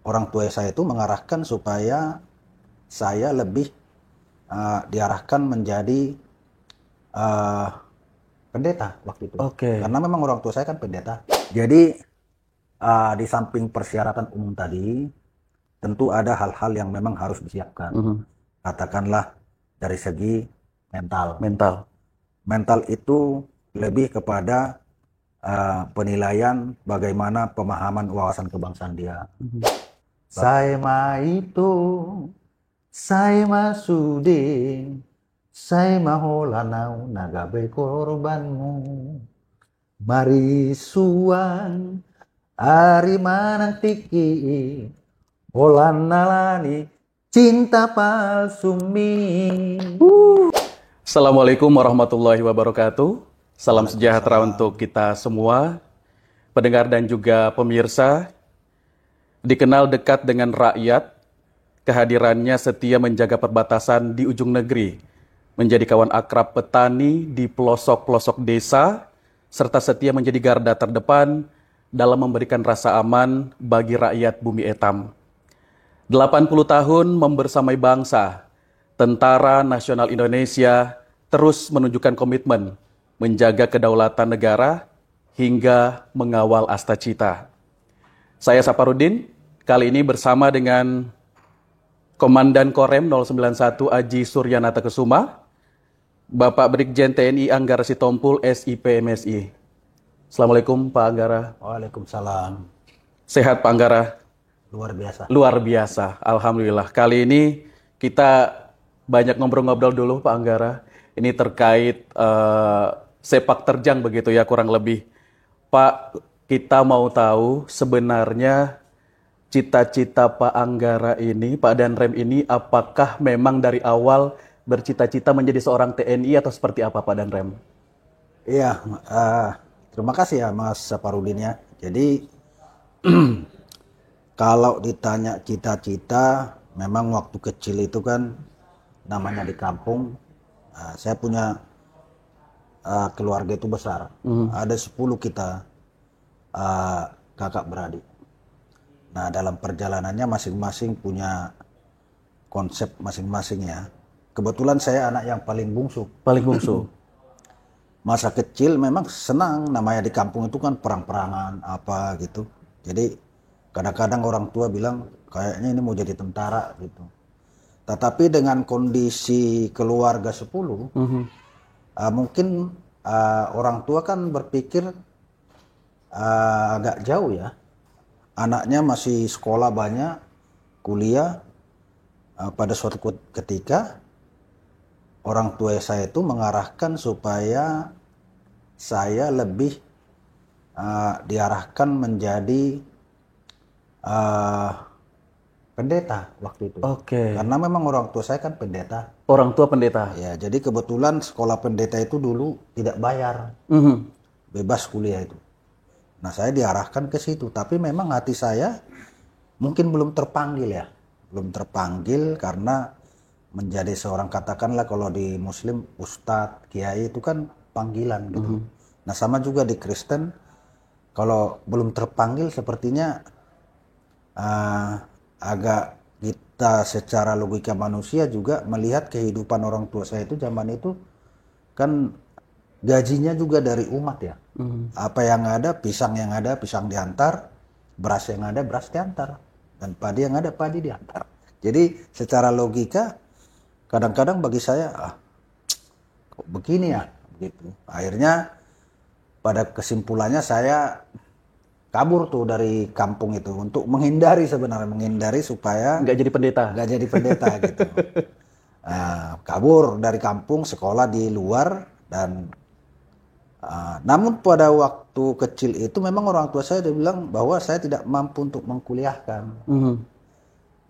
orang tua saya itu mengarahkan supaya saya lebih diarahkan menjadi uh, pendeta waktu itu. Oke. Karena memang orang tua saya kan pendeta. Jadi di samping persyaratan umum tadi, tentu ada hal-hal yang memang harus disiapkan. Mhm. Katakanlah dari segi mental. Mental. Mental itu lebih kepada penilaian bagaimana pemahaman wawasan kebangsaan dia. Mhm. Saya mah itu, saya mah suding, saya mah holanau nagabe korbanmu. Mari suang, ari manang tiki, holan nalani, cinta palsumi. Assalamualaikum warahmatullahi wabarakatuh. Salam sejahtera Waalaikumsalam. untuk kita semua, pendengar dan juga pemirsa. Dikenal dekat dengan rakyat, kehadirannya setia menjaga perbatasan di ujung negeri, menjadi kawan akrab petani di pelosok-pelosok desa, serta setia menjadi garda terdepan dalam memberikan rasa aman bagi rakyat Bumi Etam. 80 tahun membersamai bangsa, Tentara Nasional Indonesia terus menunjukkan komitmen menjaga kedaulatan negara hingga mengawal asta cita. Saya Saparudin, kali ini bersama dengan Komandan Korem 091 Aji Suryanata Kesuma, Bapak Brigjen TNI Anggara Sitompul SIP MSI. Assalamualaikum Pak Anggara. Waalaikumsalam. Sehat Pak Anggara? Luar biasa. Luar biasa, Alhamdulillah. Kali ini kita banyak ngobrol-ngobrol dulu Pak Anggara. Ini terkait sepak terjang begitu ya kurang lebih. Pak, kita mau tahu sebenarnya cita-cita Pak Anggara ini, Pak Danrem ini, apakah memang dari awal bercita-cita menjadi seorang TNI atau seperti apa Pak Danrem? Iya, terima kasih ya Mas Saparudin ya. Jadi kalau ditanya cita-cita, memang waktu kecil itu kan namanya di kampung, saya punya keluarga itu besar. Ada 10 kita kakak beradik. Nah, dalam perjalanannya masing-masing punya konsep masing-masing ya. Kebetulan saya anak yang paling bungsu. Paling bungsu. Masa kecil memang senang, namanya di kampung itu kan perang-perangan apa gitu. Jadi kadang-kadang orang tua bilang kayaknya ini mau jadi tentara gitu. Tetapi dengan kondisi keluarga 10, mungkin orang tua kan berpikir agak jauh ya. Anaknya masih sekolah banyak, kuliah. Pada suatu ketika orang tua saya itu mengarahkan supaya saya lebih diarahkan menjadi pendeta waktu itu. Oke. Karena memang orang tua saya kan pendeta. Orang tua pendeta. Ya, jadi kebetulan sekolah pendeta itu dulu tidak bayar, Mhm. bebas kuliah itu. Nah, saya diarahkan ke situ, tapi memang hati saya mungkin belum terpanggil ya. Belum terpanggil karena menjadi seorang, katakanlah kalau di Muslim ustadz, kiai itu kan panggilan gitu. Nah, sama juga di Kristen, kalau belum terpanggil sepertinya agak kita secara logika manusia juga melihat kehidupan orang tua saya itu zaman itu kan gajinya juga dari umat ya. Apa yang ada, pisang yang ada, pisang diantar, beras yang ada, beras diantar, dan padi yang ada, padi diantar. Jadi secara logika kadang-kadang bagi saya kok begini ya, begitu. Akhirnya pada kesimpulannya saya kabur tuh dari kampung itu untuk menghindari, sebenarnya menghindari supaya Nggak jadi pendeta. nggak jadi pendeta gitu. Kabur dari kampung, sekolah di luar, dan namun pada waktu kecil itu memang orang tua saya bilang bahwa saya tidak mampu untuk mengkuliahkan. Mhm.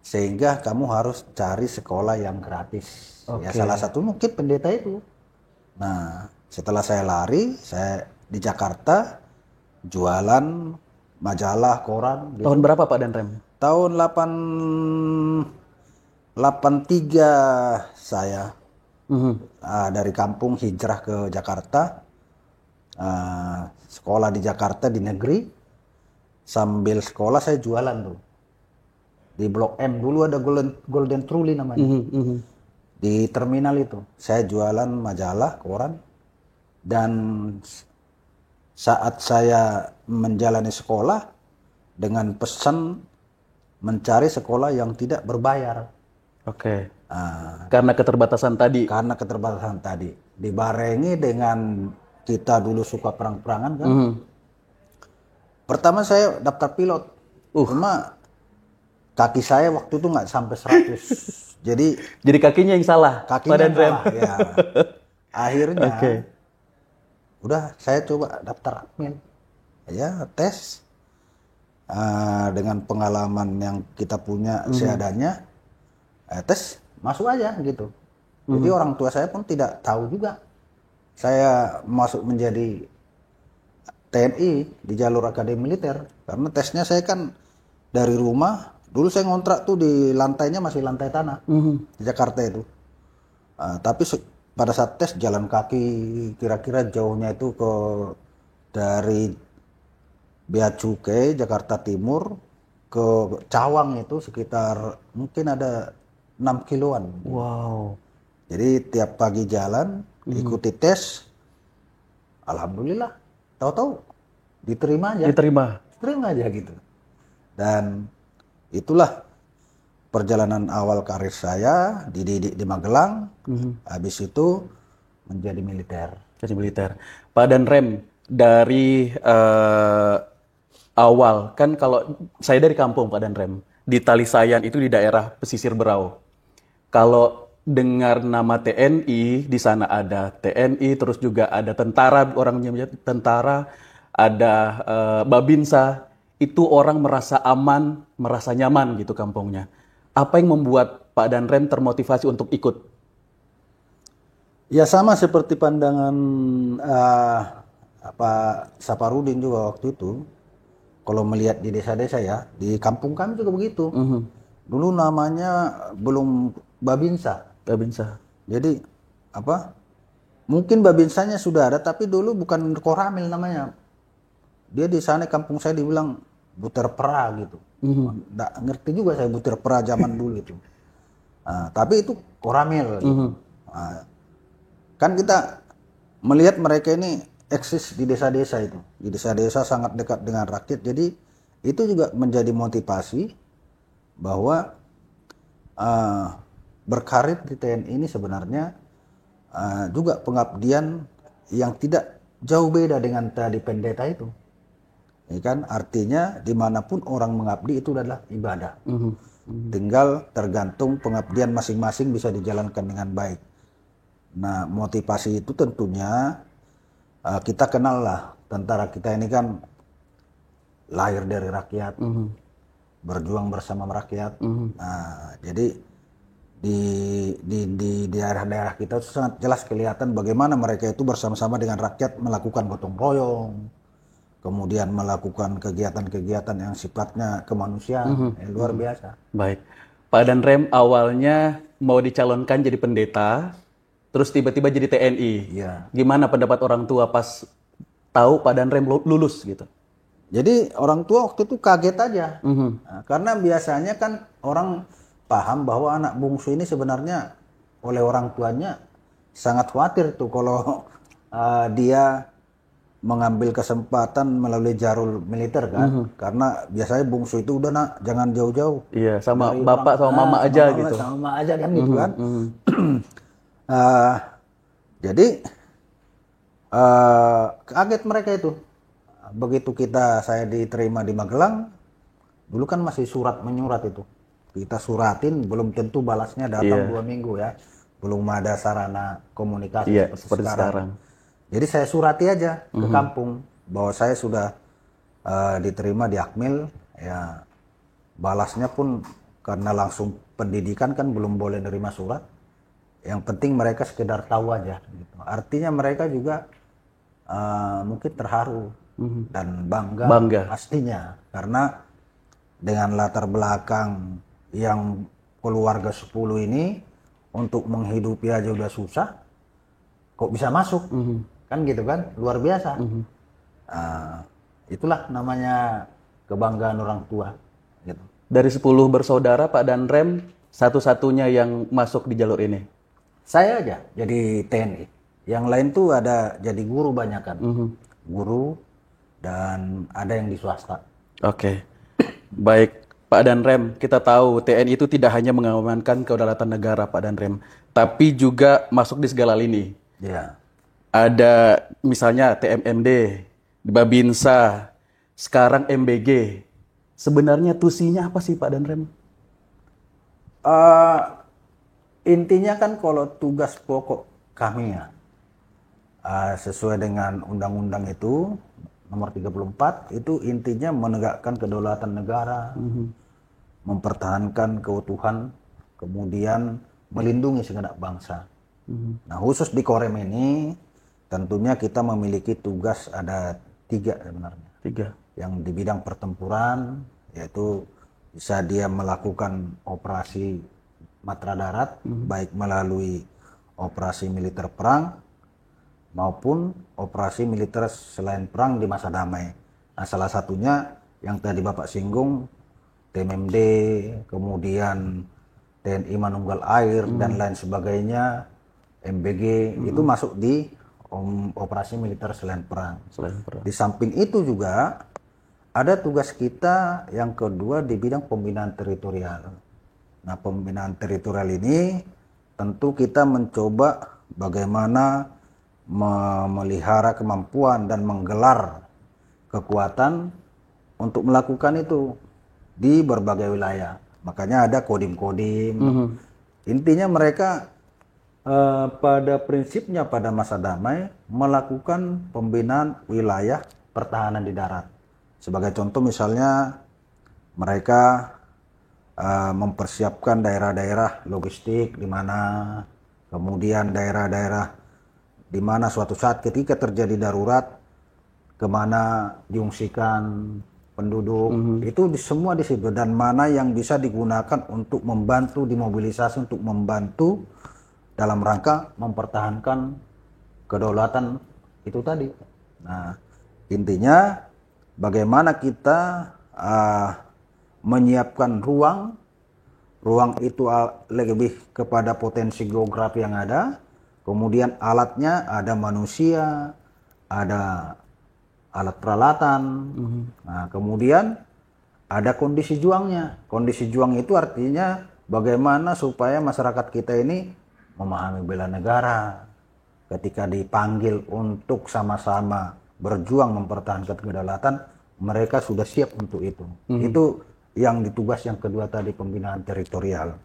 Sehingga kamu harus cari sekolah yang gratis. Ya Oke. salah satu mungkin pendeta itu. Nah, setelah saya lari, saya di Jakarta jualan majalah, koran Tahun gitu. berapa Pak Danrem? Tahun 83 saya dari kampung hijrah ke Jakarta. Sekolah di Jakarta di negeri, sambil sekolah saya jualan tuh. di Blok M. Dulu ada Golden Truly namanya. Di terminal itu. Saya jualan majalah, koran. Dan saat saya menjalani sekolah dengan pesan mencari sekolah yang tidak berbayar. Oke. Karena keterbatasan tadi. Karena keterbatasan tadi. Dibarengi dengan kita dulu suka perang-perangan kan. Pertama saya daftar pilot. Cuma kaki saya waktu itu nggak sampai 100. Jadi kakinya yang salah. Kakinya yang salah. Ya. Akhirnya udah saya coba daftar admin. Ya, tes. Dengan pengalaman yang kita punya seadanya, tes masuk aja gitu. Jadi orang tua saya pun tidak tahu juga saya masuk menjadi TNI di jalur akademi militer, karena tesnya saya kan dari rumah. Dulu saya ngontrak tuh di lantainya masih lantai tanah di Jakarta itu. Tapi pada saat tes jalan kaki, kira-kira jauhnya itu dari Bea Cukai, Jakarta Timur ke Cawang itu sekitar mungkin ada 6 kiloan. Wow. Jadi tiap pagi jalan, ikuti tes. Alhamdulillah, tahu-tahu diterima aja. Diterima aja gitu. Dan itulah perjalanan awal karir saya, dididik di Magelang. Habis itu menjadi militer. Jadi militer. Pak Danrem, dari awal, kan kalau saya dari kampung Pak Danrem, di Talisayan itu di daerah pesisir Berau. Kalau dengar nama TNI, di sana ada TNI, terus juga ada tentara, orangnya tentara, ada Babinsa, itu orang merasa aman, merasa nyaman gitu kampungnya. Apa yang membuat Pak Danrem termotivasi untuk ikut? Ya sama seperti pandangan Pak Saparudin juga waktu itu. Kalau melihat di desa-desa ya, di kampung kami juga begitu. Dulu namanya belum Babinsa. Jadi mungkin Babinsanya sudah ada, tapi dulu bukan Koramil namanya. Dia di sana kampung saya dibilang Buter Pera gitu. Nggak ngerti juga saya Buter Pera zaman dulu itu. Tapi itu Koramil. Gitu. Kan kita melihat mereka ini eksis di desa-desa itu. Di desa-desa sangat dekat dengan rakyat. Jadi itu juga menjadi motivasi bahwa berkarir di TNI ini sebenarnya juga pengabdian yang tidak jauh beda dengan tadi pendeta itu. Ya kan? Artinya dimanapun orang mengabdi itu adalah ibadah. Tinggal tergantung pengabdian masing-masing bisa dijalankan dengan baik. Nah, motivasi itu tentunya kita kenal lah, tentara kita ini kan lahir dari rakyat, berjuang bersama rakyat. Nah, jadi di daerah-daerah kita itu sangat jelas kelihatan bagaimana mereka itu bersama-sama dengan rakyat melakukan gotong royong, kemudian melakukan kegiatan-kegiatan yang sifatnya kemanusiaan, luar biasa. Baik, Pak Danrem awalnya mau dicalonkan jadi pendeta, terus tiba-tiba jadi TNI. Iya. Gimana pendapat orang tua pas tahu Pak Danrem lulus gitu? Jadi orang tua waktu itu kaget aja. Nah, karena biasanya kan orang paham bahwa anak bungsu ini sebenarnya oleh orang tuanya sangat khawatir tuh kalau dia mengambil kesempatan melalui jalur militer kan. Karena biasanya bungsu itu udah nak jangan jauh-jauh. Iya, sama bapak sama mama aja gitu. Sama mama aja kan gitu kan. Jadi kaget mereka itu. Begitu saya diterima di Magelang, dulu kan masih surat menyurat itu. Kita suratin, belum tentu balasnya datang 2 minggu ya. Belum ada sarana komunikasi seperti sekarang. Jadi saya surati aja ke kampung bahwa saya sudah diterima di Akmil. Ya, balasnya pun karena langsung pendidikan kan belum boleh nerima surat. Yang penting mereka sekedar tahu aja. Gitu. Artinya mereka juga mungkin terharu dan bangga pastinya. Karena dengan latar belakang yang keluarga 10 ini untuk menghidupi aja udah susah, kok bisa masuk? Kan gitu kan, luar biasa. Itulah namanya kebanggaan orang tua. Gitu. Dari 10 bersaudara, Pak Danrem satu-satunya yang masuk di jalur ini. Saya aja jadi TNI. Yang lain tuh ada jadi guru banyak kan. Guru dan ada yang di swasta. Oke. Baik, Pak Danrem, kita tahu TNI itu tidak hanya mengamankan kedaulatan negara, Pak Danrem, tapi juga masuk di segala lini. Ya. Ada misalnya TMMD, di Babinsa, sekarang MBG. Sebenarnya tusinya apa sih, Pak Danrem? Eh, intinya kan kalau tugas pokok kami ya, sesuai dengan undang-undang itu nomor 34 itu intinya menegakkan kedaulatan negara, mempertahankan keutuhan, kemudian melindungi segenap bangsa. Nah khusus di Korem ini tentunya kita memiliki tugas ada 3 sebenarnya. 3. Yang di bidang pertempuran, yaitu bisa dia melakukan operasi matra darat, baik melalui operasi militer perang maupun operasi militer selain perang di masa damai. Nah salah satunya yang tadi Bapak singgung, TMMD, kemudian TNI Manunggal Air dan lain sebagainya, MBG, itu masuk di operasi militer selain perang. Di samping itu juga ada tugas kita yang kedua di bidang pembinaan teritorial. Nah pembinaan teritorial ini tentu kita mencoba bagaimana memelihara kemampuan dan menggelar kekuatan untuk melakukan itu di berbagai wilayah. Makanya ada kodim-kodim. Intinya mereka pada prinsipnya pada masa damai melakukan pembinaan wilayah pertahanan di darat. Sebagai contoh misalnya mereka mempersiapkan daerah-daerah logistik di mana, kemudian daerah-daerah di mana suatu saat ketika terjadi darurat kemana diungsikan penduduk, itu semua di situ, dan mana yang bisa digunakan untuk membantu dimobilisasi untuk membantu dalam rangka mempertahankan kedaulatan itu tadi. Nah intinya bagaimana kita menyiapkan ruang itu lebih kepada potensi geografi yang ada, kemudian alatnya ada manusia, ada alat peralatan, nah kemudian ada kondisi juangnya. Kondisi juang itu artinya bagaimana supaya masyarakat kita ini memahami bela negara ketika dipanggil untuk sama-sama berjuang mempertahankan kedaulatan, mereka sudah siap untuk itu. Itu yang ditugas yang kedua tadi, pembinaan teritorial.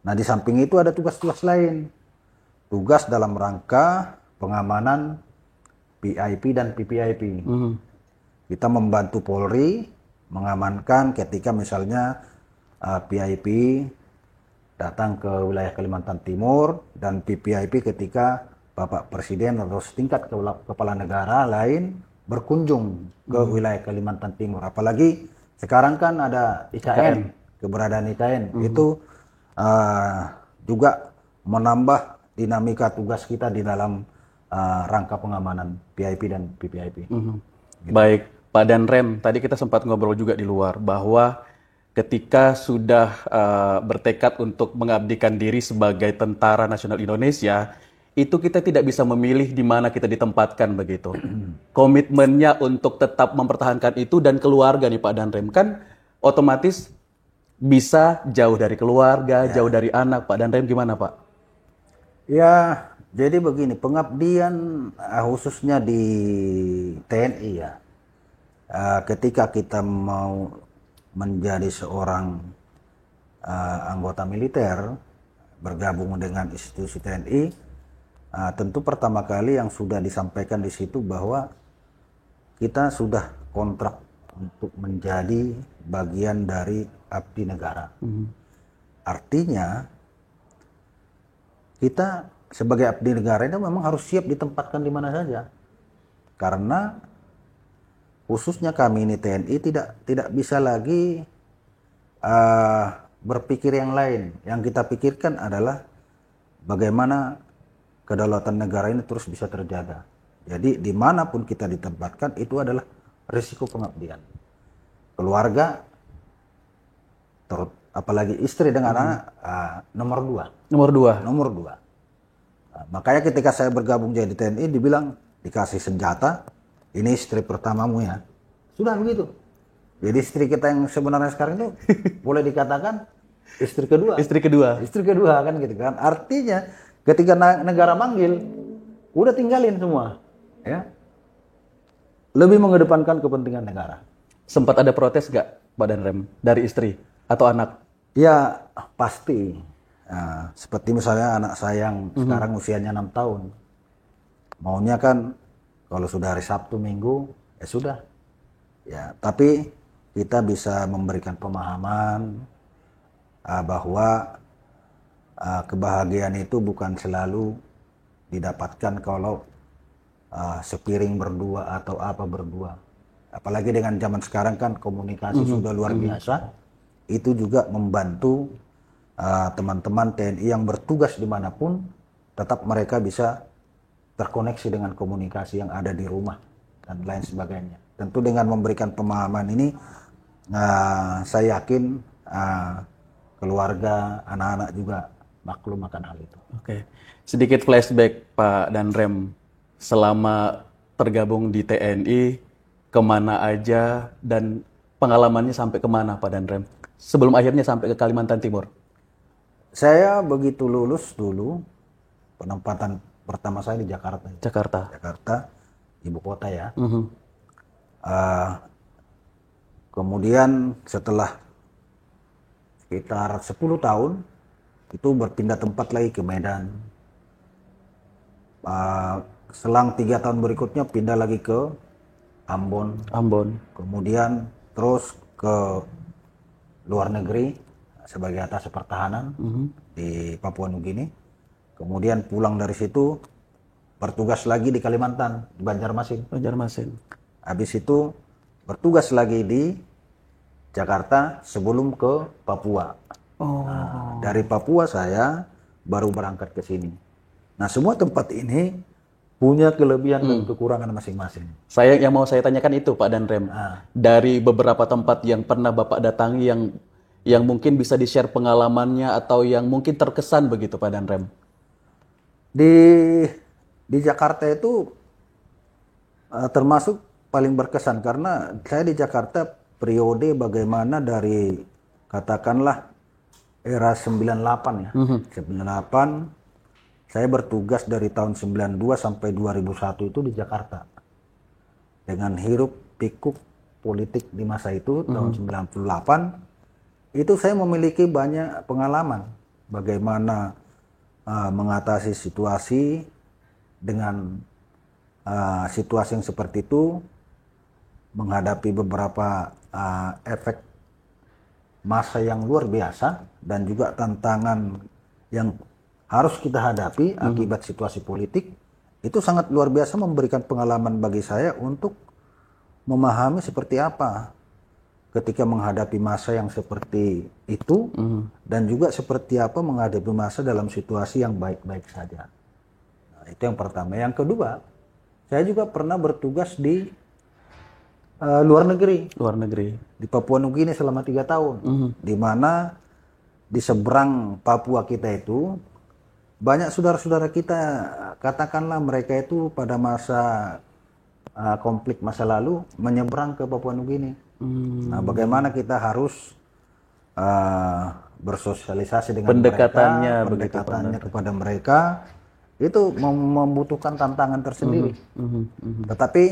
Nah di samping itu ada tugas-tugas lain, tugas dalam rangka pengamanan PIP dan PPIP. Kita membantu Polri mengamankan ketika misalnya PIP datang ke wilayah Kalimantan Timur dan PPIP ketika Bapak Presiden atau setingkat kepala negara lain berkunjung ke wilayah Kalimantan Timur. Apalagi sekarang kan ada IKN, keberadaan IKN itu juga menambah dinamika tugas kita di dalam rangka pengamanan PIP dan PPIP. Gitu. Baik, Pak Danrem, tadi kita sempat ngobrol juga di luar bahwa ketika sudah bertekad untuk mengabdikan diri sebagai Tentara Nasional Indonesia, itu kita tidak bisa memilih di mana kita ditempatkan begitu. Komitmennya untuk tetap mempertahankan itu dan keluarga nih Pak Danrem, kan otomatis bisa jauh dari keluarga, jauh dari anak. Pak Danrem gimana Pak? Ya, jadi begini, pengabdian khususnya di TNI ya, ketika kita mau menjadi seorang anggota militer, bergabung dengan institusi TNI, tentu pertama kali yang sudah disampaikan di situ bahwa kita sudah kontrak untuk menjadi bagian dari abdi negara. Artinya kita sebagai abdi negara itu memang harus siap ditempatkan di mana saja. Karena khususnya kami ini TNI tidak bisa lagi berpikir yang lain. Yang kita pikirkan adalah bagaimana kedaulatan negara ini terus bisa terjaga. Jadi dimanapun kita ditempatkan itu adalah risiko pengabdian. Keluarga apalagi istri dengan anak, nomor 2. Nomor 2. Nomor 2. Nah, makanya ketika saya bergabung jadi TNI dibilang dikasih senjata, ini istri pertamamu ya. Sudah begitu. Jadi istri kita yang sebenarnya sekarang itu boleh dikatakan istri kedua. Istri kedua. Istri kedua kan gitu kan. Artinya ketika negara manggil, udah tinggalin semua, ya. Lebih mengedepankan kepentingan negara. Sempat ada protes nggak Pak Danrem dari istri atau anak? Ya pasti. Nah, seperti misalnya anak saya yang sekarang usianya 6 tahun. Maunya kan kalau sudah hari Sabtu Minggu ya sudah. Ya, tapi kita bisa memberikan pemahaman bahwa kebahagiaan itu bukan selalu didapatkan kalau sepiring berdua atau apa berdua. Apalagi dengan zaman sekarang kan komunikasi sudah luar biasa. Itu juga membantu teman-teman TNI yang bertugas dimanapun, tetap mereka bisa terkoneksi dengan komunikasi yang ada di rumah dan lain sebagainya. Tentu dengan memberikan pemahaman ini, saya yakin keluarga, anak-anak juga maklum akan hal itu. Oke, sedikit flashback Pak Danrem, selama tergabung di TNI, kemana aja dan pengalamannya sampai kemana Pak Danrem? Sebelum akhirnya sampai ke Kalimantan Timur. Saya begitu lulus dulu, penempatan pertama saya di Jakarta. Jakarta, ibu kota ya. Kemudian setelah sekitar 10 tahun, itu berpindah tempat lagi ke Medan. Selang 3 tahun berikutnya pindah lagi ke Ambon. Kemudian terus ke luar negeri sebagai atas pertahanan di Papua Nugini. Kemudian pulang dari situ bertugas lagi di Kalimantan, di Banjarmasin. Habis itu bertugas lagi di Jakarta sebelum ke Papua. Nah, dari Papua saya baru berangkat ke sini. Nah, semua tempat ini punya kelebihan dan kekurangan masing-masing. Yang mau saya tanyakan itu Pak Danrem. Dari beberapa tempat yang pernah Bapak datangi yang mungkin bisa di-share pengalamannya atau yang mungkin terkesan begitu Pak Danrem. Di Jakarta itu termasuk paling berkesan karena saya di Jakarta periode bagaimana dari katakanlah era 98 ya. 98 saya bertugas dari tahun 92 sampai 2001 itu di Jakarta. Dengan hiruk pikuk politik di masa itu tahun 98 itu saya memiliki banyak pengalaman bagaimana mengatasi situasi dengan situasi yang seperti itu, menghadapi beberapa efek masa yang luar biasa dan juga tantangan yang harus kita hadapi akibat situasi politik. Itu sangat luar biasa memberikan pengalaman bagi saya untuk memahami seperti apa ketika menghadapi masa yang seperti itu dan juga seperti apa menghadapi masa dalam situasi yang baik-baik saja. Nah, itu yang pertama. Yang kedua, saya juga pernah bertugas di luar negeri. Di Papua Nugini selama 3 tahun. Di mana di seberang Papua kita itu banyak saudara-saudara kita, katakanlah mereka itu pada masa konflik masa lalu menyeberang ke Papua Nugini. Nah, bagaimana kita harus bersosialisasi dengan pendekatannya kepada mereka itu membutuhkan tantangan tersendiri. Tetapi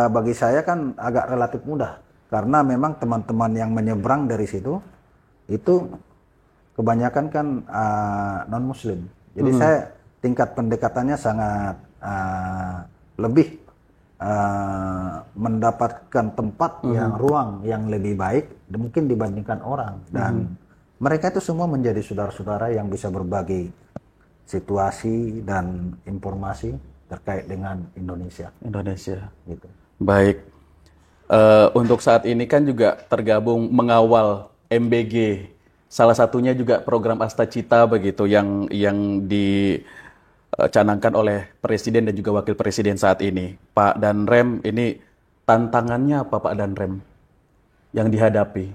bagi saya kan agak relatif mudah karena memang teman-teman yang menyeberang dari situ itu kebanyakan kan non Muslim. Jadi saya tingkat pendekatannya sangat lebih mendapatkan tempat ruang yang lebih baik mungkin dibandingkan orang, dan mereka itu semua menjadi saudara-saudara yang bisa berbagi situasi dan informasi terkait dengan Indonesia. Gitu. Baik. Untuk saat ini kan juga tergabung mengawal MBG. Salah satunya juga program Astacita begitu yang dicanangkan oleh Presiden dan juga Wakil Presiden saat ini. Pak Danrem, ini tantangannya apa Pak Danrem yang dihadapi?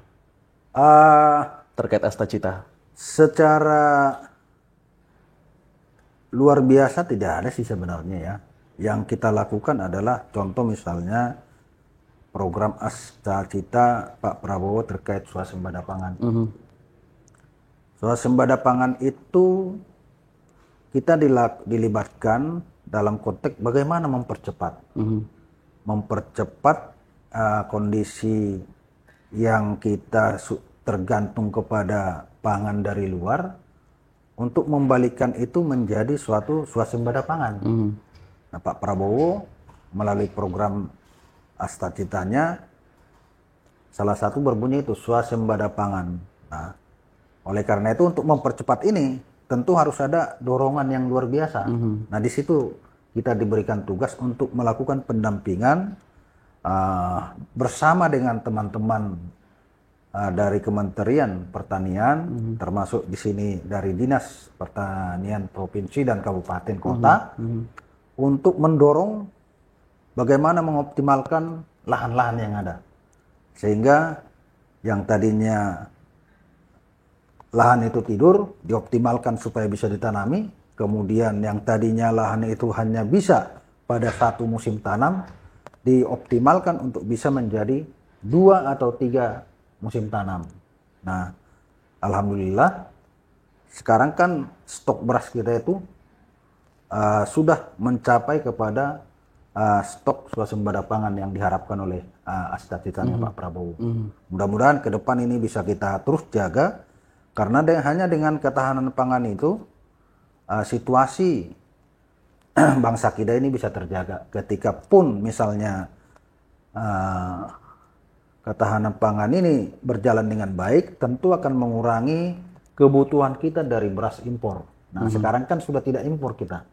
terkait Astacita? Secara luar biasa tidak ada sih sebenarnya ya. Yang kita lakukan adalah contoh misalnya program Astacita Pak Prabowo terkait swasembada pangan. Swasembada pangan itu kita dilibatkan dalam konteks bagaimana mempercepat kondisi yang kita tergantung kepada pangan dari luar untuk membalikkan itu menjadi suatu swasembada pangan. Nah, Pak Prabowo melalui program Astacitanya salah satu berbunyi itu swasembada pangan. Nah, oleh karena itu untuk mempercepat ini tentu harus ada dorongan yang luar biasa. Nah, di situ kita diberikan tugas untuk melakukan pendampingan bersama dengan teman-teman dari Kementerian Pertanian, termasuk di sini dari Dinas Pertanian Provinsi dan Kabupaten Kota, untuk mendorong bagaimana mengoptimalkan lahan-lahan yang ada. Sehingga yang tadinya lahan itu tidur, dioptimalkan supaya bisa ditanami. Kemudian yang tadinya lahan itu hanya bisa pada satu musim tanam, dioptimalkan untuk bisa menjadi 2 atau 3 musim tanam. Nah, alhamdulillah sekarang kan stok beras kita itu sudah mencapai kepada stok swasembada pangan yang diharapkan oleh Astacitanya Pak Prabowo. Mudah-mudahan ke depan ini bisa kita terus jaga, karena hanya dengan ketahanan pangan itu situasi bangsa kita ini bisa terjaga. Ketika pun misalnya ketahanan pangan ini berjalan dengan baik, tentu akan mengurangi kebutuhan kita dari beras impor. Nah, sekarang kan sudah tidak impor kita,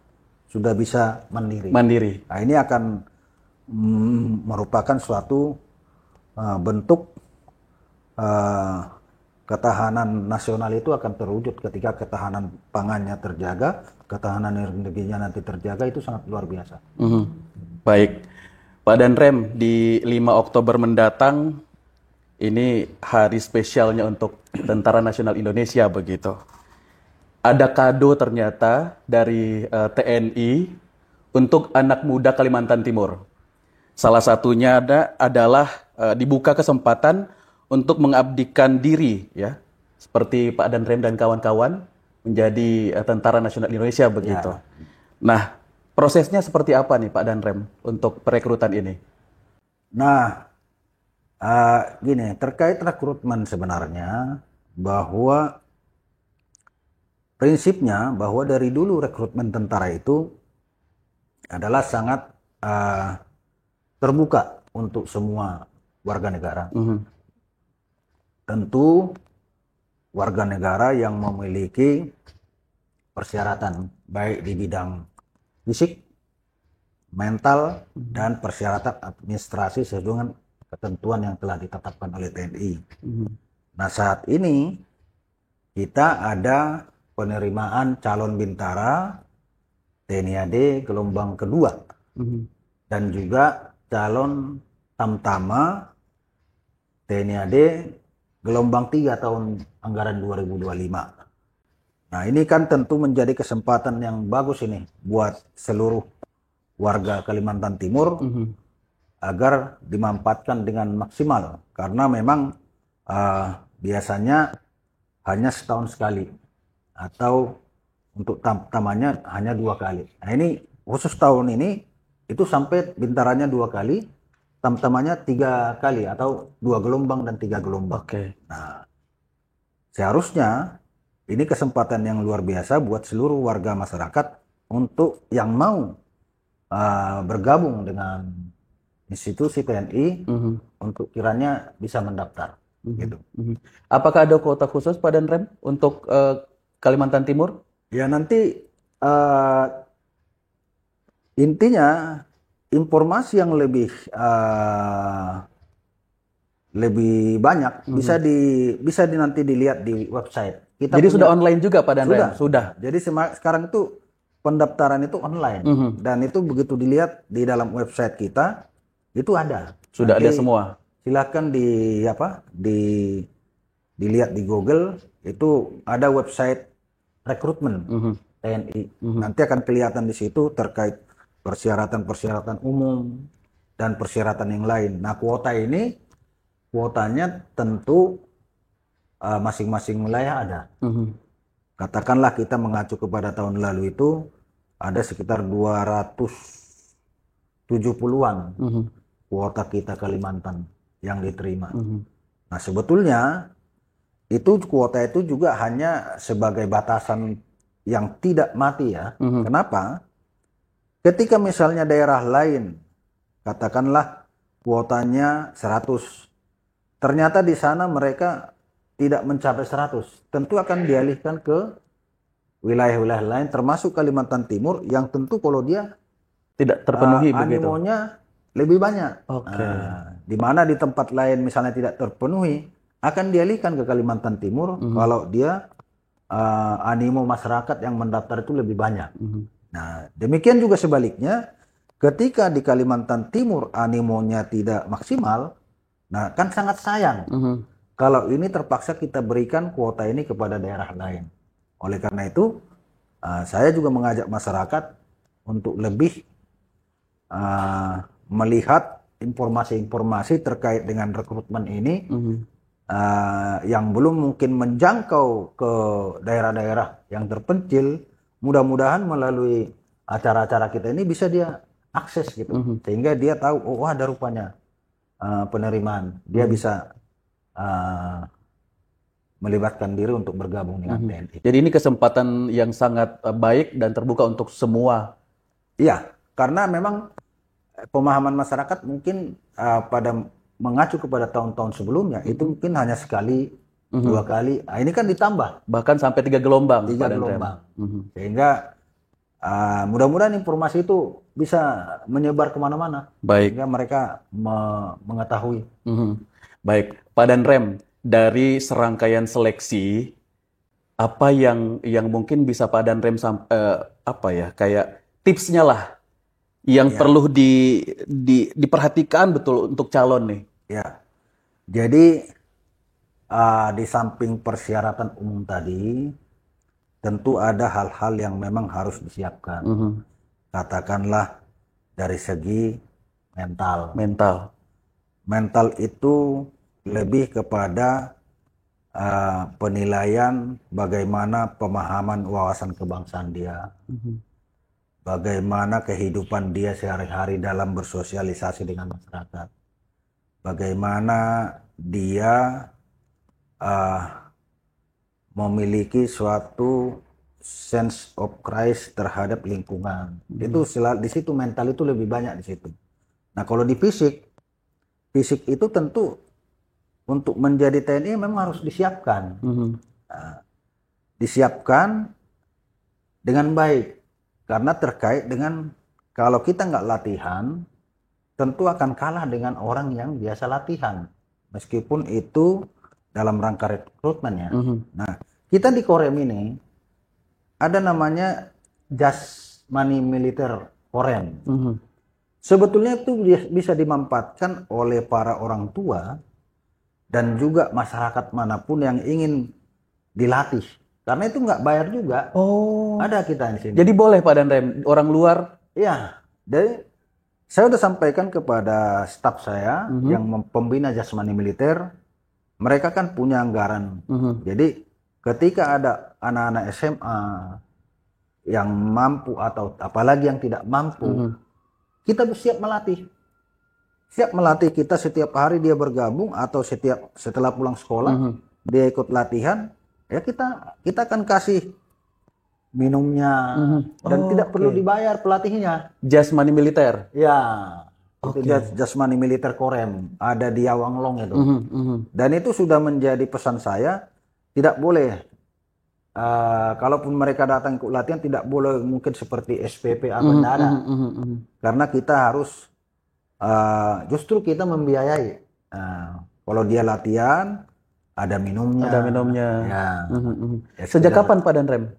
sudah bisa mandiri. Nah, ini akan merupakan suatu bentuk ketahanan nasional itu akan terwujud ketika ketahanan pangannya terjaga, ketahanan energinya nanti terjaga, itu sangat luar biasa. Baik, Pak Danrem, di 5 Oktober mendatang ini hari spesialnya untuk Tentara Nasional Indonesia begitu. Ada kado ternyata dari TNI untuk anak muda Kalimantan Timur. Salah satunya adalah dibuka kesempatan untuk mengabdikan diri, ya, seperti Pak Danrem dan kawan-kawan menjadi Tentara Nasional Indonesia begitu. Ya. Nah, prosesnya seperti apa nih Pak Danrem untuk perekrutan ini? Nah, gini, terkait rekrutmen sebenarnya bahwa prinsipnya bahwa dari dulu rekrutmen tentara itu adalah sangat terbuka untuk semua warga negara. Tentu warga negara yang memiliki persyaratan baik di bidang fisik, mental, dan persyaratan administrasi sesuai dengan ketentuan yang telah ditetapkan oleh TNI. Nah, saat ini kita ada penerimaan calon bintara TNI AD gelombang kedua dan juga calon tamtama TNI AD gelombang 3 tahun anggaran 2025. Nah, ini kan tentu menjadi kesempatan yang bagus ini buat seluruh warga Kalimantan Timur agar dimanfaatkan dengan maksimal, karena memang biasanya hanya setahun sekali atau untuk tamanya hanya 2 kali. Nah, ini khusus tahun ini itu sampai bintarannya 2 kali, tamtamanya 3 kali atau 2 gelombang dan 3 gelombang. Nah, seharusnya ini kesempatan yang luar biasa buat seluruh warga masyarakat untuk yang mau bergabung dengan institusi TNI untuk kiranya bisa mendaftar. Gitu. Apakah ada kuota khusus Pak Danrem untuk Kalimantan Timur? Ya, nanti intinya informasi yang lebih banyak bisa nanti dilihat di website. Jadi sudah online juga Pak Danrem? Sudah. Jadi sekarang itu pendaftaran itu online dan itu begitu dilihat di dalam website kita itu ada. Sudah nanti ada semua. Silakan dilihat di Google, itu ada website rekrutmen TNI. Nanti akan kelihatan di situ terkait persyaratan-persyaratan umum dan persyaratan yang lain. Nah, kuotanya tentu masing-masing wilayah ada. Katakanlah kita mengacu kepada tahun lalu itu ada sekitar 270-an kuota kita Kalimantan yang diterima. Nah, sebetulnya itu kuota itu juga hanya sebagai batasan yang tidak mati ya. Kenapa? Ketika misalnya daerah lain, katakanlah kuotanya 100, ternyata di sana mereka tidak mencapai 100, tentu akan dialihkan ke wilayah-wilayah lain, termasuk Kalimantan Timur, yang tentu kalau dia Tidak terpenuhi begitu. animonya lebih banyak. Oke. Di mana di tempat lain misalnya tidak terpenuhi, akan dialihkan ke Kalimantan Timur kalau dia animo masyarakat yang mendaftar itu lebih banyak. Nah, demikian juga sebaliknya, ketika di Kalimantan Timur animonya tidak maksimal, nah kan sangat sayang kalau ini terpaksa kita berikan kuota ini kepada daerah lain. Oleh karena itu, saya juga mengajak masyarakat untuk lebih melihat informasi-informasi terkait dengan rekrutmen ini yang belum mungkin menjangkau ke daerah-daerah yang terpencil. Mudah-mudahan melalui acara-acara kita ini bisa dia akses gitu, sehingga dia tahu, oh ada rupanya penerimaan, dia bisa melibatkan diri untuk bergabung dengan TNI. Jadi ini kesempatan yang sangat baik dan terbuka untuk semua. Iya, karena memang pemahaman masyarakat mungkin pada mengacu kepada tahun-tahun sebelumnya itu mungkin hanya sekali, 2 kali. Ini kan ditambah Bahkan sampai 3 gelombang. 3 Pak Dandrem. gelombang. Sehingga mudah-mudahan informasi itu bisa menyebar kemana-mana. Baik. Sehingga mereka mengetahui. Baik, Pak Dandrem, dari serangkaian seleksi, apa yang mungkin bisa Pak Dandrem kayak tipsnya lah yang perlu diperhatikan betul untuk calon nih. Ya, jadi di samping persyaratan umum tadi, tentu ada hal-hal yang memang harus disiapkan. Katakanlah dari segi mental. Mental itu lebih kepada penilaian bagaimana pemahaman wawasan kebangsaan dia, bagaimana kehidupan dia sehari-hari dalam bersosialisasi dengan masyarakat, bagaimana dia memiliki suatu sense of Christ terhadap lingkungan. Itu di situ mental itu lebih banyak di situ. Nah, kalau di fisik itu tentu untuk menjadi TNI memang harus disiapkan. Disiapkan dengan baik. Karena terkait dengan kalau kita nggak latihan, tentu akan kalah dengan orang yang biasa latihan. Meskipun itu dalam rangka rekrutmen ya. Nah, kita di Korem ini ada namanya Jasmani Militer Korem. Sebetulnya itu bisa dimanfaatkan oleh para orang tua dan juga masyarakat manapun yang ingin dilatih. Karena itu nggak bayar juga. Oh. Ada kita di sini. Jadi boleh Pak Dandrem, orang luar? Iya. Jadi saya sudah sampaikan kepada staf saya yang pembina Jasmani Militer, mereka kan punya anggaran. Jadi ketika ada anak-anak SMA yang mampu atau apalagi yang tidak mampu, kita siap melatih. Siap melatih, kita setiap hari dia bergabung atau setelah pulang sekolah dia ikut latihan, ya kita akan kasih minumnya dan tidak perlu dibayar pelatihnya. Jasmani Militer. Ya, itu Jasmani Militer Korem ada di Awanglong itu. Dan itu sudah menjadi pesan saya, tidak boleh kalaupun mereka datang ikut latihan tidak boleh mungkin seperti SPP atau bendara. Karena kita harus justru kita membiayai. Kalau dia latihan ada minumnya. Ada minumnya. Ya. Ya, sejak kapan Pak Dandrem?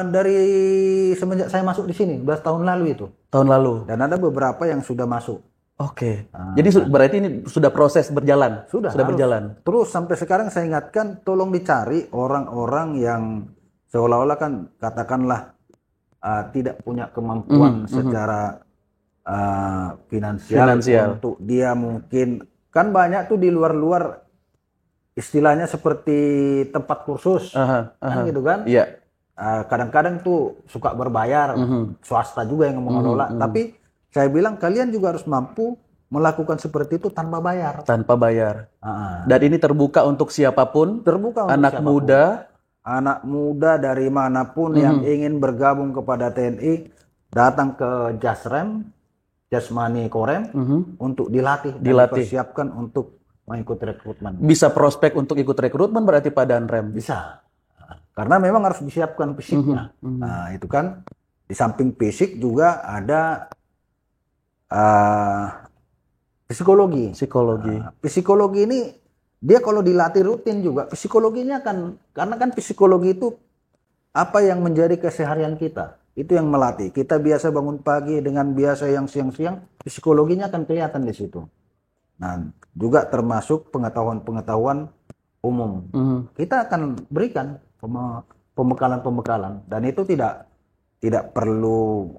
Dari semenjak saya masuk di sini, 11 tahun lalu itu. Tahun lalu. Dan ada beberapa yang sudah masuk. Oke. Jadi berarti ini sudah proses berjalan. Sudah harus. berjalan. Terus sampai sekarang saya ingatkan, tolong dicari orang-orang yang seolah-olah kan katakanlah tidak punya kemampuan secara finansial untuk dia mungkin, kan banyak tuh di luar-luar istilahnya seperti tempat kursus, kan gitu kan? Iya. Kadang-kadang tuh suka berbayar, swasta juga yang mengelola. Tapi saya bilang kalian juga harus mampu melakukan seperti itu tanpa bayar. Tanpa bayar. Dan ini terbuka untuk siapapun. Terbuka untuk anak siapapun. Anak muda dari manapun yang ingin bergabung kepada TNI, datang ke Jasrem, Jasmani Korem, untuk dilatih. Dipersiapkan untuk mengikuti rekrutmen. Bisa prospek untuk ikut rekrutmen berarti Pak Danrem? Bisa. Karena memang harus disiapkan fisiknya. Nah, itu kan di samping fisik juga ada psikologi. Psikologi ini dia kalau dilatih rutin juga psikologinya kan, karena kan psikologi itu apa yang menjadi keseharian kita, itu yang melatih. Kita biasa bangun pagi dengan biasa yang siang-siang, psikologinya akan kelihatan di situ. Nah, juga termasuk pengetahuan-pengetahuan umum. Kita akan berikan pembekalan-pembekalan, dan itu tidak perlu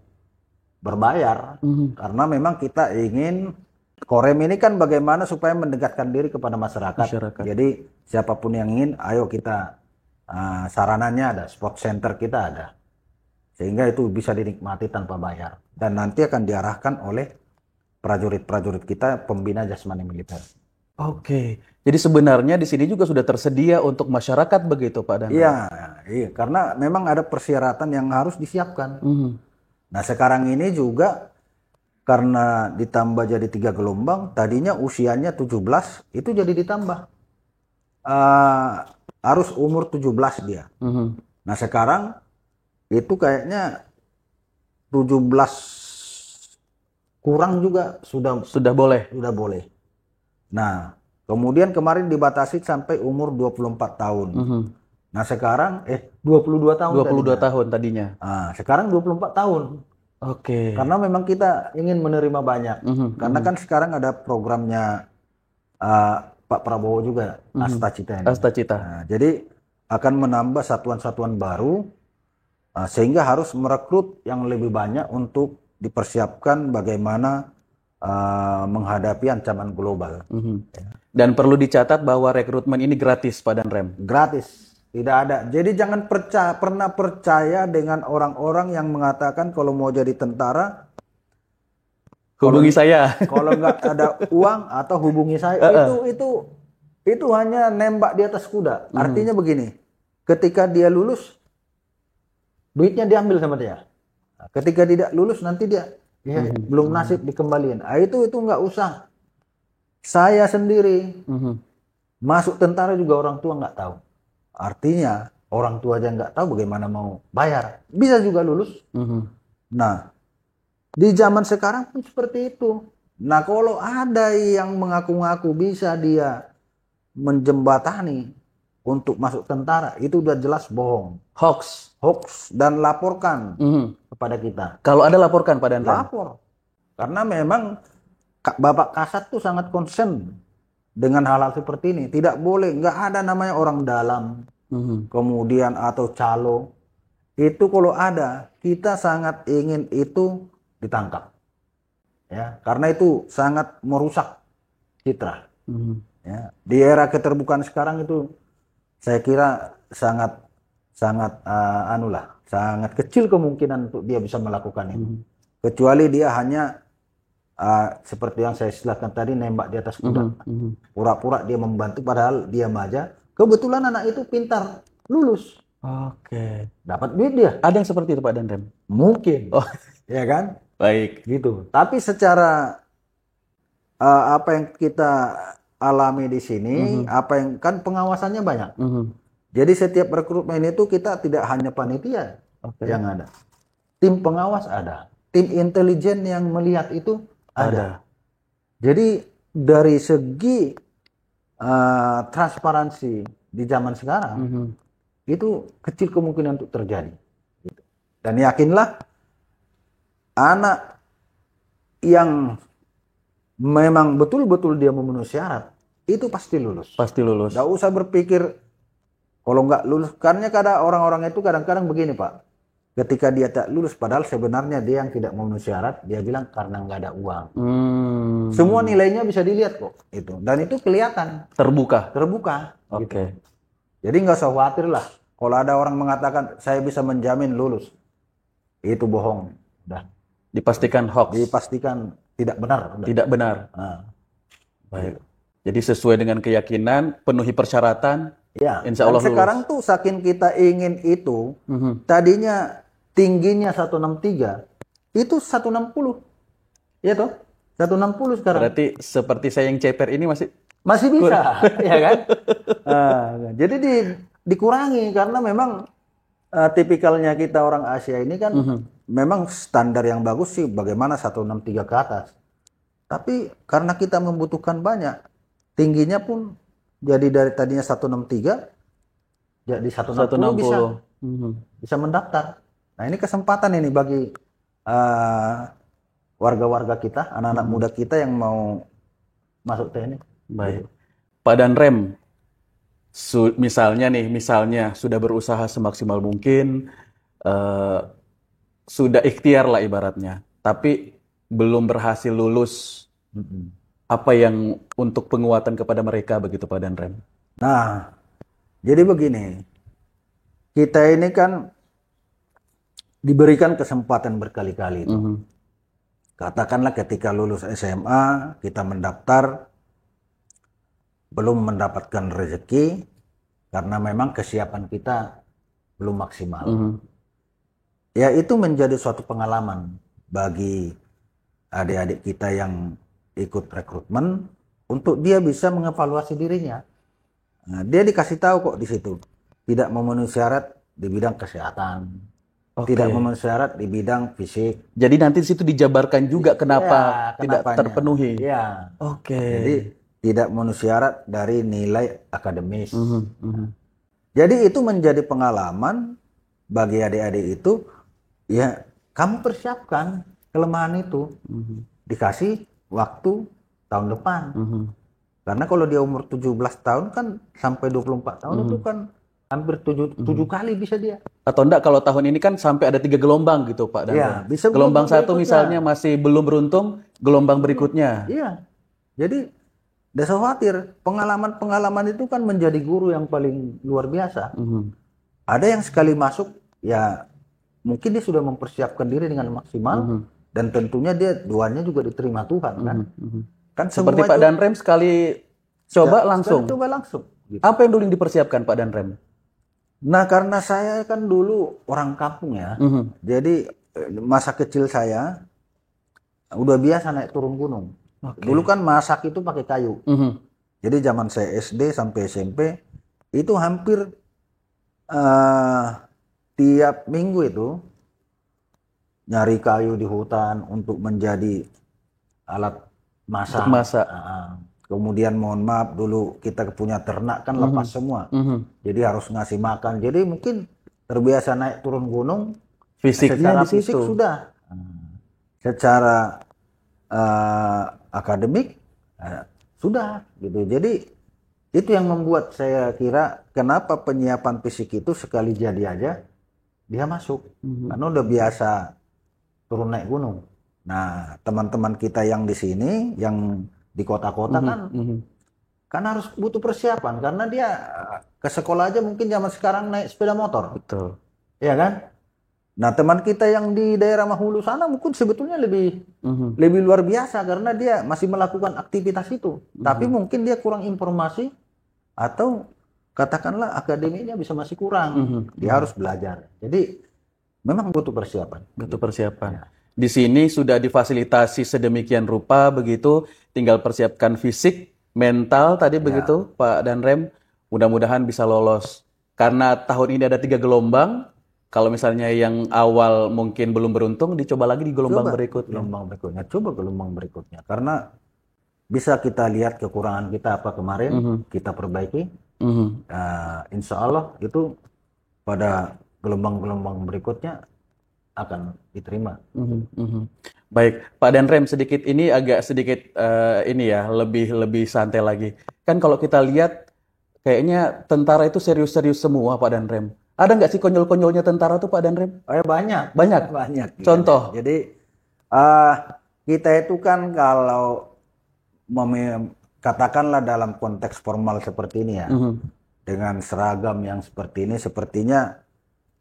berbayar, karena memang kita ingin Korem ini kan bagaimana supaya mendekatkan diri kepada masyarakat. Jadi siapapun yang ingin, ayo kita, sarananya ada, sport center kita ada, sehingga itu bisa dinikmati tanpa bayar, dan nanti akan diarahkan oleh prajurit-prajurit kita, pembina jasmani militer. Oke, jadi sebenarnya di sini juga sudah tersedia untuk masyarakat begitu Pak Dan? Iya, karena memang ada persyaratan yang harus disiapkan. Nah, sekarang ini juga karena ditambah jadi 3 gelombang, tadinya usianya 17, itu jadi ditambah. Harus umur 17 dia. Nah, sekarang itu kayaknya 17 kurang juga sudah boleh. Nah, kemudian kemarin dibatasi sampai umur 24 tahun. Nah, sekarang 22 tahun. 22 tahun tadinya. Nah, sekarang 24 tahun. Oke. Karena memang kita ingin menerima banyak. Karena kan sekarang ada programnya Pak Prabowo juga, Astacita ini. Astacita. Nah, jadi akan menambah satuan-satuan baru, sehingga harus merekrut yang lebih banyak untuk dipersiapkan bagaimana menghadapi ancaman global. Dan perlu dicatat bahwa rekrutmen ini gratis Pak Danrem? Gratis. Tidak ada. Jadi jangan pernah percaya dengan orang-orang yang mengatakan kalau mau jadi tentara hubungi saya. Kalau nggak ada uang atau hubungi saya. Itu hanya nembak di atas kuda. Artinya begini, ketika dia lulus, duitnya diambil sama dia. Ketika tidak lulus, nanti dia belum nasib dikembaliin. Itu nggak usah. Saya sendiri masuk tentara juga orang tua nggak tahu. Artinya orang tua aja nggak tahu bagaimana mau bayar, bisa juga lulus. Nah, di zaman sekarang pun seperti itu. Nah, kalau ada yang mengaku-ngaku bisa dia menjembatani untuk masuk tentara, itu udah jelas bohong, hoax, dan laporkan kepada kita. Kalau ada laporkan Pak Danrem? Lapor, karena memang Bapak Kasat tuh sangat concern dengan hal-hal seperti ini. Tidak boleh, nggak ada namanya orang dalam, kemudian atau calo. Itu kalau ada, kita sangat ingin itu ditangkap. Ya, karena itu sangat merusak citra. Ya, di era keterbukaan sekarang itu saya kira sangat kecil kemungkinan untuk dia bisa melakukan itu. Kecuali dia hanya seperti yang saya istilahkan tadi, nembak di atas kuda. Pura-pura dia membantu padahal dia aja. Kebetulan anak itu pintar, lulus. Oke. Dapat duit dia. Ada yang seperti itu Pak Danrem? Mungkin. Ya kan? Baik. Gitu. Tapi secara apa yang kita alami di sini, apa yang kan pengawasannya banyak. Jadi setiap rekrutmen itu kita tidak hanya panitia yang ada. Tim pengawas ada. Tim intelijen yang melihat itu ada. Jadi dari segi transparansi di zaman sekarang itu kecil kemungkinan untuk terjadi. Dan yakinlah anak yang memang betul-betul dia memenuhi syarat, itu pasti lulus. Pasti lulus. Nggak usah berpikir kalau nggak lulus. Karena kadang orang-orang itu kadang-kadang begini Pak, ketika dia tak lulus, padahal sebenarnya dia yang tidak memenuhi syarat, dia bilang karena nggak ada uang. Semua nilainya bisa dilihat kok, itu. Dan itu kelihatan. Terbuka. Gitu. Oke. Jadi nggak usah khawatir lah. Kalau ada orang mengatakan saya bisa menjamin lulus, itu bohong. Udah. Dipastikan hoax. Dipastikan tidak benar. Udah. Tidak benar. Nah, Baik. Jadi sesuai dengan keyakinan, penuhi persyaratan, ya. insya Allah Dan sekarang tuh saking kita ingin itu, tadinya tingginya 163, itu 160. Iya toh? 160 sekarang. Berarti seperti saya yang ceper ini Masih bisa, ya kan? Jadi dikurangi karena memang tipikalnya kita orang Asia ini kan memang standar yang bagus sih bagaimana 163 ke atas. Tapi karena kita membutuhkan banyak, tingginya pun jadi dari tadinya 163 jadi 160 bisa mendaftar. Nah, ini kesempatan ini bagi warga-warga kita, anak-anak muda kita yang mau masuk TNI. Baik. Pak Danrem, misalnya sudah berusaha semaksimal mungkin, sudah ikhtiar lah ibaratnya, tapi belum berhasil lulus. Apa yang untuk penguatan kepada mereka begitu Pak Danrem? Nah, jadi begini, kita ini kan diberikan kesempatan berkali-kali. Katakanlah ketika lulus SMA, kita mendaftar, belum mendapatkan rezeki, karena memang kesiapan kita belum maksimal. Ya itu menjadi suatu pengalaman bagi adik-adik kita yang ikut rekrutmen, untuk dia bisa mengevaluasi dirinya. Nah, dia dikasih tahu kok di situ, tidak memenuhi syarat di bidang kesehatan, tidak memenuhi syarat di bidang fisik. Jadi nanti di situ dijabarkan juga kenapa tidak terpenuhi. Ya. Oke. Jadi tidak memenuhi syarat dari nilai akademis. Jadi itu menjadi pengalaman bagi adik-adik itu. Ya, kamu persiapkan kelemahan itu. Dikasih waktu tahun depan. Karena kalau dia umur 17 tahun kan sampai 24 tahun itu kan hampir 7 kali bisa dia. Atau enggak kalau tahun ini kan sampai ada 3 gelombang gitu Pak Danrem. Ya, bisa gelombang 1 misalnya masih belum beruntung, gelombang berikutnya. Iya. Jadi tidak usah khawatir. Pengalaman-pengalaman itu kan menjadi guru yang paling luar biasa. Ada yang sekali masuk ya mungkin dia sudah mempersiapkan diri dengan maksimal. Dan tentunya dia doanya juga diterima Tuhan kan. Kan seperti Pak Danrem sekali coba langsung. Coba langsung. Gitu. Apa yang dulu dipersiapkan Pak Danrem? Nah karena saya kan dulu orang kampung ya. Jadi masa kecil saya udah biasa naik turun gunung. Dulu kan masak itu pakai kayu. Jadi zaman saya SD sampai SMP itu hampir tiap minggu itu nyari kayu di hutan untuk menjadi alat masak. Kemudian mohon maaf dulu kita punya ternak kan lepas semua. Jadi harus ngasih makan. Jadi mungkin terbiasa naik turun gunung. Fisiknya secara fisik sudah. Secara akademik sudah gitu. Jadi itu yang membuat saya kira kenapa penyiapan fisik itu sekali jadi aja dia masuk. Karena udah biasa turun naik gunung. Nah, teman-teman kita yang di sini, yang di kota-kota kan harus butuh persiapan karena dia ke sekolah aja mungkin zaman sekarang naik sepeda motor. Betul. Iya kan? Nah, teman kita yang di daerah Mahulu sana mungkin sebetulnya lebih luar biasa karena dia masih melakukan aktivitas itu. Tapi mungkin dia kurang informasi atau katakanlah akademinya bisa masih kurang. Dia harus belajar. Jadi memang butuh persiapan. Butuh persiapan. Ya. Di sini sudah difasilitasi sedemikian rupa begitu, tinggal persiapkan fisik, mental tadi begitu Pak Danrem. Mudah-mudahan bisa lolos. Karena tahun ini ada 3 gelombang. Kalau misalnya yang awal mungkin belum beruntung, dicoba lagi di gelombang berikutnya. Coba gelombang berikutnya. Karena bisa kita lihat kekurangan kita apa kemarin, kita perbaiki. Insya Allah itu pada gelombang-gelombang berikutnya akan diterima. Baik, Pak Danrem, agak sedikit ini ya, lebih santai lagi. Kan kalau kita lihat kayaknya tentara itu serius-serius semua, Pak Danrem. Ada nggak sih konyol-konyolnya tentara tuh, Pak Danrem? Banyak, Banyak. banyak. Contoh. Jadi kita itu kan kalau katakanlah dalam konteks formal seperti ini ya, dengan seragam yang seperti ini, sepertinya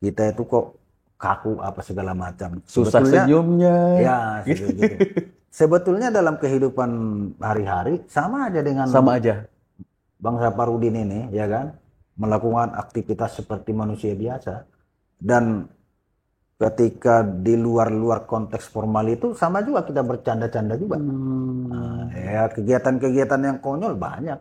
kita itu kok kaku apa segala macam. Susah senyumnya. Ya, gitu. Sebetulnya dalam kehidupan hari-hari sama aja dengan Bang Saparudin ini, ya kan, melakukan aktivitas seperti manusia biasa. Dan ketika di luar konteks formal itu sama juga kita bercanda-canda juga. Ya, kegiatan-kegiatan yang konyol banyak.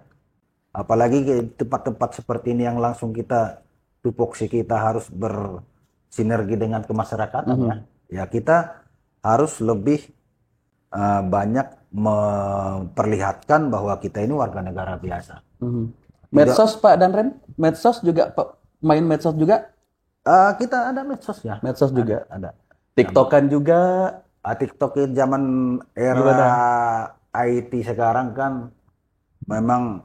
Apalagi di tempat-tempat seperti ini yang langsung kita tupoksi, kita harus bersinergi dengan kemasyarakatan ya. Ya, kita harus lebih banyak memperlihatkan bahwa kita ini warga negara biasa. Medsos, Pak Danrem? Medsos juga, main medsos juga? Kita ada medsos ya. Medsos juga? Ada. TikTokan juga? TikTok zaman era IT sekarang kan memang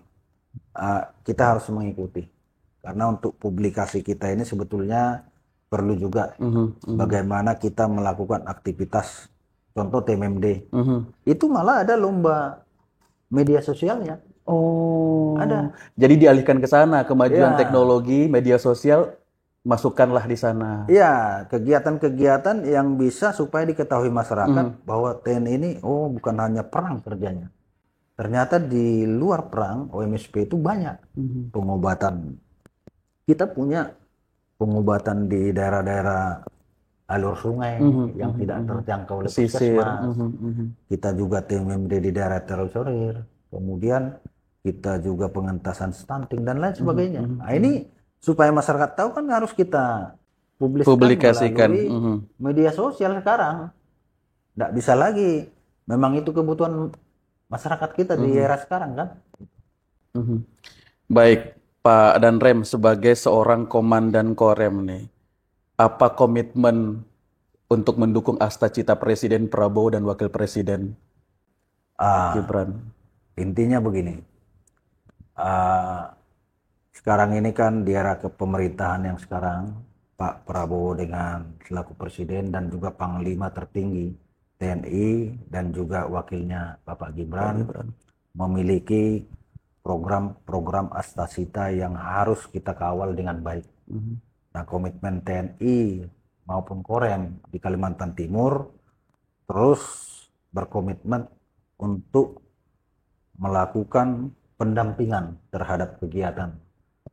kita harus mengikuti. Karena untuk publikasi kita ini sebetulnya perlu juga bagaimana kita melakukan aktivitas, contoh TMMD. Itu malah ada lomba media sosialnya. Oh, ada. Jadi dialihkan ke sana, kemajuan teknologi, media sosial, masukkanlah di sana. Iya, kegiatan-kegiatan yang bisa supaya diketahui masyarakat bahwa TNI ini, bukan hanya perang kerjanya. Ternyata di luar perang, OMSP itu banyak pengobatan. Kita punya pengobatan di daerah-daerah alur sungai yang tidak terjangkau oleh puskesmas. Kita juga TMMD di daerah terisolir. Kemudian kita juga pengentasan stunting dan lain sebagainya. Nah, ini supaya masyarakat tahu kan harus kita publikasikan melalui media sosial sekarang. Nggak bisa lagi. Memang itu kebutuhan masyarakat kita di era sekarang kan. Baik, Pak Danrem, sebagai seorang komandan Korem nih, apa komitmen untuk mendukung asta cita Presiden Prabowo dan Wakil Presiden Gibran? Intinya begini, sekarang ini kan di era kepemerintahan yang sekarang, Pak Prabowo dengan selaku Presiden dan juga Panglima tertinggi TNI dan juga wakilnya Bapak Gibran memiliki program-program asta cita yang harus kita kawal dengan baik. Nah, komitmen TNI maupun Korem di Kalimantan Timur terus berkomitmen untuk melakukan pendampingan terhadap kegiatan.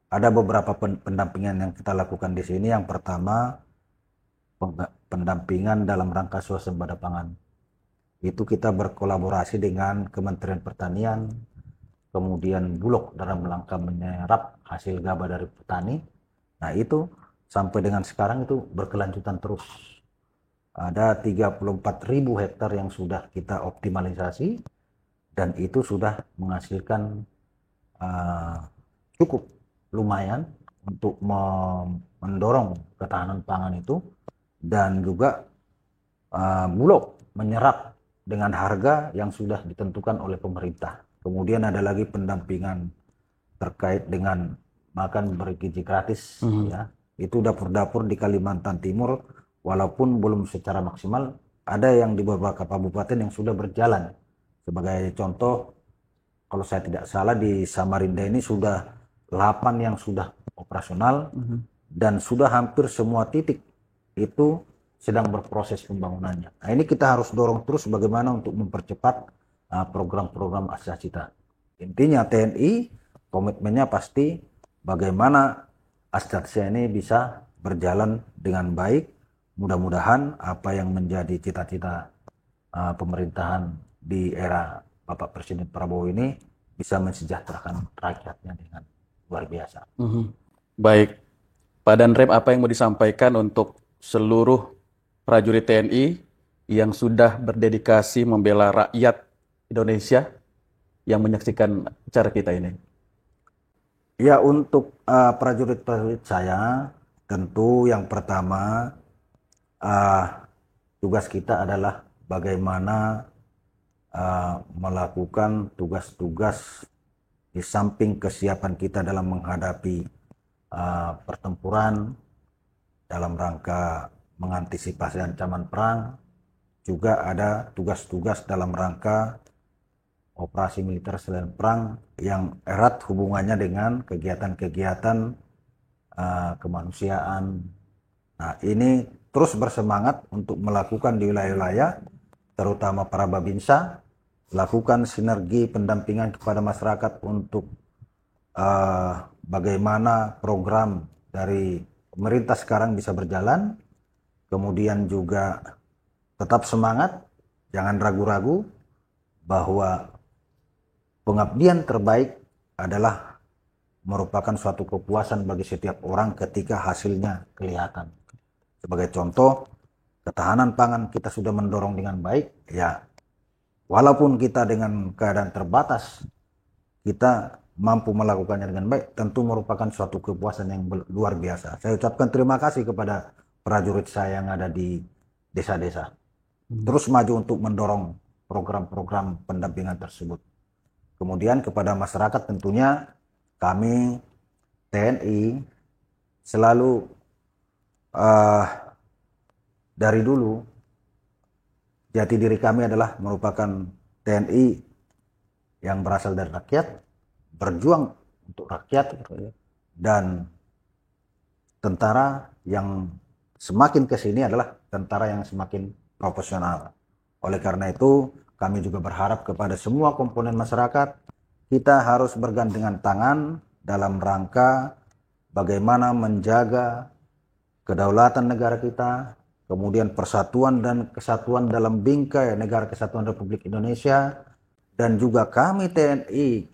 Ada beberapa pendampingan yang kita lakukan di sini. Yang pertama, pendampingan dalam rangka swasembada pangan. Itu kita berkolaborasi dengan Kementerian Pertanian, kemudian Bulog dalam rangka menyerap hasil gabah dari petani. Nah, itu sampai dengan sekarang itu berkelanjutan terus. Ada 34.000 hektar yang sudah kita optimalisasi dan itu sudah menghasilkan cukup lumayan untuk mendorong ketahanan pangan itu, dan juga Bulog menyerap dengan harga yang sudah ditentukan oleh pemerintah. Kemudian ada lagi pendampingan terkait dengan makan bergizi gratis ya. Itu dapur-dapur di Kalimantan Timur walaupun belum secara maksimal, ada yang di beberapa kabupaten yang sudah berjalan. Sebagai contoh, kalau saya tidak salah di Samarinda ini sudah 8 yang sudah operasional dan sudah hampir semua titik itu sedang berproses pembangunannya. Nah, ini kita harus dorong terus bagaimana untuk mempercepat program-program asta cita. Intinya TNI komitmennya pasti bagaimana asta cita ini bisa berjalan dengan baik. Mudah-mudahan apa yang menjadi cita-cita pemerintahan di era Bapak Presiden Prabowo ini bisa mensejahterakan rakyatnya dengan luar biasa. Baik, Pak Danrem, apa yang mau disampaikan untuk seluruh prajurit TNI yang sudah berdedikasi membela rakyat Indonesia yang menyaksikan acara kita ini? Ya, untuk prajurit-prajurit saya, tentu yang pertama tugas kita adalah bagaimana melakukan tugas-tugas di samping kesiapan kita dalam menghadapi pertempuran dalam rangka mengantisipasi ancaman perang, juga ada tugas-tugas dalam rangka operasi militer selain perang yang erat hubungannya dengan kegiatan-kegiatan kemanusiaan. Nah, ini terus bersemangat untuk melakukan di wilayah-wilayah, terutama para babinsa, lakukan sinergi pendampingan kepada masyarakat untuk bagaimana program dari pemerintah sekarang bisa berjalan, kemudian juga tetap semangat, jangan ragu-ragu bahwa pengabdian terbaik adalah merupakan suatu kepuasan bagi setiap orang ketika hasilnya kelihatan. Sebagai contoh, ketahanan pangan kita sudah mendorong dengan baik, ya walaupun kita dengan keadaan terbatas, kita mampu melakukannya dengan baik, tentu merupakan suatu kepuasan yang luar biasa. Saya ucapkan terima kasih kepada prajurit saya yang ada di desa-desa. Terus maju untuk mendorong program-program pendampingan tersebut. Kemudian kepada masyarakat tentunya kami TNI selalu dari dulu jati diri kami adalah merupakan TNI yang berasal dari rakyat, berjuang untuk rakyat, dan tentara yang semakin kesini adalah tentara yang semakin profesional. Oleh karena itu kami juga berharap kepada semua komponen masyarakat, kita harus bergandengan tangan dalam rangka bagaimana menjaga kedaulatan negara kita, kemudian persatuan dan kesatuan dalam bingkai Negara Kesatuan Republik Indonesia, dan juga kami TNI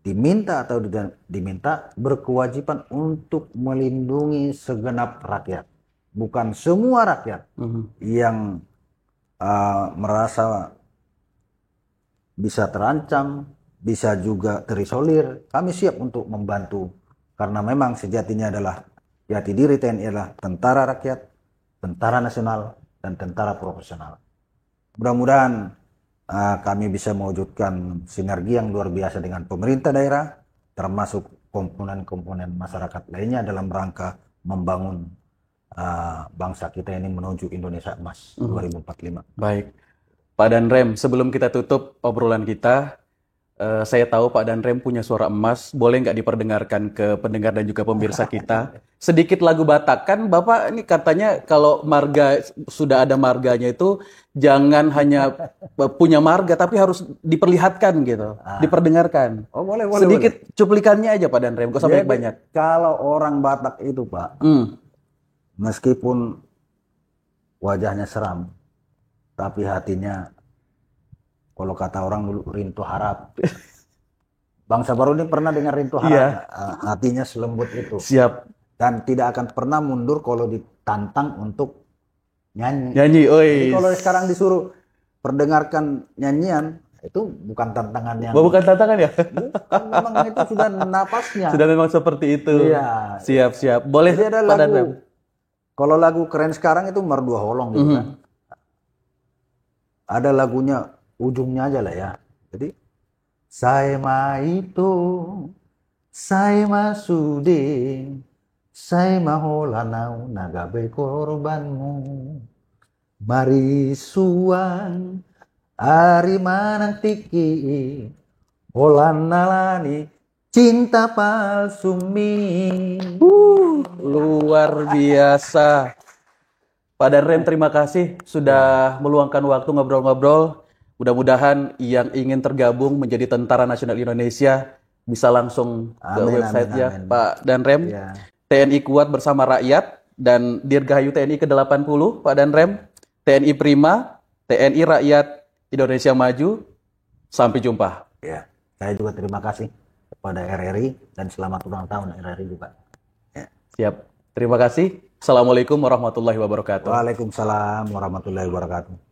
diminta berkewajiban untuk melindungi segenap rakyat, bukan semua rakyat yang merasa bisa terancam, bisa juga terisolir. Kami siap untuk membantu, karena memang sejatinya adalah jati diri TNI adalah tentara rakyat, tentara nasional, dan tentara profesional. Mudah-mudahan kami bisa mewujudkan sinergi yang luar biasa dengan pemerintah daerah, termasuk komponen-komponen masyarakat lainnya dalam rangka membangun bangsa kita ini menuju Indonesia Emas 2045. Baik, Pak Danrem, sebelum kita tutup obrolan kita, saya tahu Pak Danrem punya suara emas, boleh nggak diperdengarkan ke pendengar dan juga pemirsa kita? Sedikit lagu Batak, kan Bapak ini katanya kalau marga, sudah ada marganya itu, jangan hanya punya marga, tapi harus diperlihatkan gitu, diperdengarkan. Oh boleh, Sedikit boleh. cuplikannya aja Pak Danrem, gak usah banyak-banyak. Kalau orang Batak itu Pak, meskipun wajahnya seram, tapi hatinya, kalau kata orang dulu, rintu harap. Bangsa baru ini pernah dengar rintu harap, hatinya selembut itu. Siap. Dan tidak akan pernah mundur kalau ditantang untuk nyanyi. Oi. Jadi kalau sekarang disuruh perdengarkan nyanyian, itu bukan tantangan yang... Bukan tantangan ya? Bukan, memang itu sudah napasnya. Sudah memang seperti itu. Iya. Siap. Boleh. Jadi ada lagu, kalau lagu keren sekarang itu Merdu Holong gitu kan. Ada lagunya, ujungnya aja lah ya. Jadi, saya ma itu, saya ma suding, saya ma holanau nagabe korbanmu. Mari suang, ari manang tiki, holanalani, cinta palsumi. Luar biasa. Pak Danrem, terima kasih sudah meluangkan waktu ngobrol-ngobrol. Mudah-mudahan yang ingin tergabung menjadi Tentara Nasional Indonesia bisa langsung ke website-nya Pak Danrem. TNI Kuat Bersama Rakyat dan Dirgahayu TNI ke-80, Pak Danrem. TNI Prima, TNI Rakyat Indonesia Maju. Sampai jumpa. Ya, saya juga terima kasih kepada RRI dan selamat ulang tahun RRI juga. Ya. Siap. Terima kasih. Assalamualaikum warahmatullahi wabarakatuh. Waalaikumsalam warahmatullahi wabarakatuh.